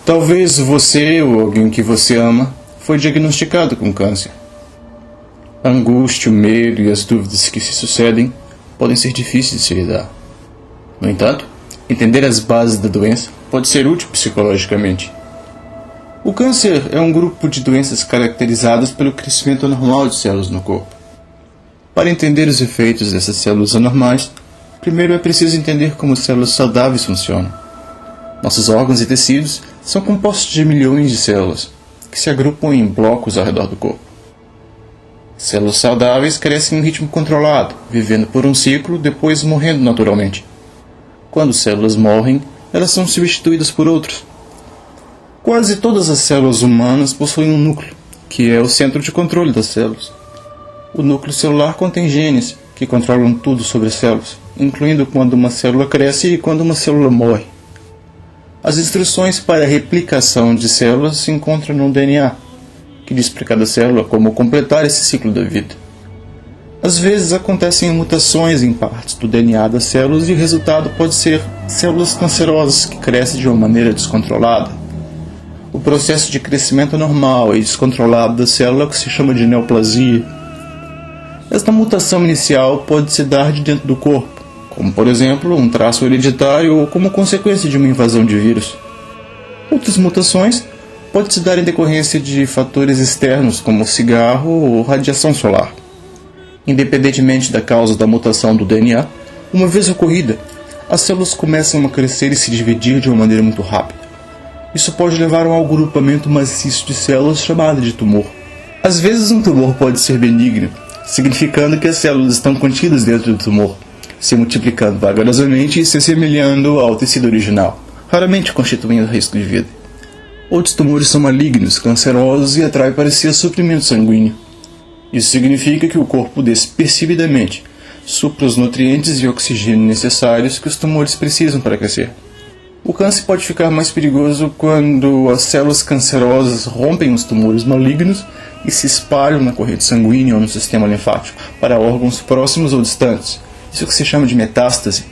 Talvez você ou alguém que você ama foi diagnosticado com câncer. A angústia, o medo e as dúvidas que se sucedem podem ser difíceis de se lidar. No entanto, entender as bases da doença pode ser útil psicologicamente. O câncer é um grupo de doenças caracterizadas pelo crescimento anormal de células no corpo. Para entender os efeitos dessas células anormais, primeiro é preciso entender como células saudáveis funcionam. Nossos órgãos e tecidos são compostos de milhões de células, que se agrupam em blocos ao redor do corpo. Células saudáveis crescem em um ritmo controlado, vivendo por um ciclo, depois morrendo naturalmente. Quando células morrem, elas são substituídas por outras. Quase todas as células humanas possuem um núcleo, que é o centro de controle das células. O núcleo celular contém genes, que controlam tudo sobre as células, incluindo quando uma célula cresce e quando uma célula morre. As instruções para a replicação de células se encontram no DNA, que diz para cada célula como completar esse ciclo da vida. Às vezes acontecem mutações em partes do DNA das células e o resultado pode ser células cancerosas que crescem de uma maneira descontrolada. O processo de crescimento normal e descontrolado da célula é o que se chama de neoplasia. Esta mutação inicial pode se dar de dentro do corpo, como por exemplo um traço hereditário ou como consequência de uma invasão de vírus. Outras mutações podem se dar em decorrência de fatores externos como cigarro ou radiação solar. Independentemente da causa da mutação do DNA, uma vez ocorrida, as células começam a crescer e se dividir de uma maneira muito rápida. Isso pode levar a um agrupamento maciço de células chamado de tumor. Às vezes um tumor pode ser benigno, significando que as células estão contidas dentro do tumor, se multiplicando vagarosamente e se assemelhando ao tecido original, raramente constituindo risco de vida. Outros tumores são malignos, cancerosos e atraem para si suprimento sanguíneo. Isso significa que o corpo despercebidamente supra os nutrientes e oxigênio necessários que os tumores precisam para crescer. O câncer pode ficar mais perigoso quando as células cancerosas rompem os tumores malignos e se espalham na corrente sanguínea ou no sistema linfático para órgãos próximos ou distantes. Isso que se chama de metástase.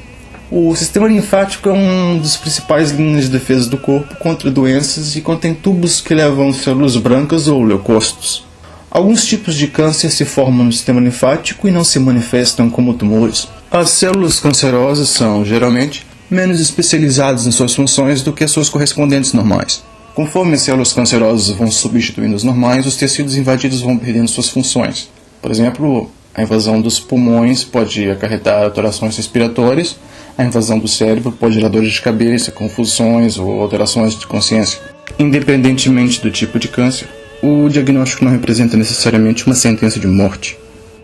O sistema linfático é um dos principais linhas de defesa do corpo contra doenças e contém tubos que levam células brancas ou leucócitos. Alguns tipos de câncer se formam no sistema linfático e não se manifestam como tumores. As células cancerosas são, geralmente, menos especializadas em suas funções do que as suas correspondentes normais. Conforme as células cancerosas vão substituindo as normais, os tecidos invadidos vão perdendo suas funções. Por exemplo, a invasão dos pulmões pode acarretar alterações respiratórias, a invasão do cérebro pode gerar dores de cabeça, confusões ou alterações de consciência. Independentemente do tipo de câncer, o diagnóstico não representa necessariamente uma sentença de morte.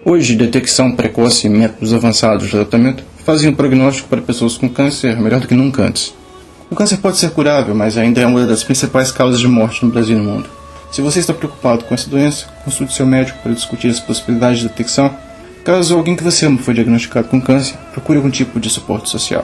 Hoje, detecção precoce e métodos avançados de tratamento fazem o prognóstico para pessoas com câncer melhor do que nunca antes. O câncer pode ser curável, mas ainda é uma das principais causas de morte no Brasil e no mundo. Se você está preocupado com essa doença, consulte seu médico para discutir as possibilidades de detecção. Caso alguém que você ama foi diagnosticado com câncer, procure algum tipo de suporte social.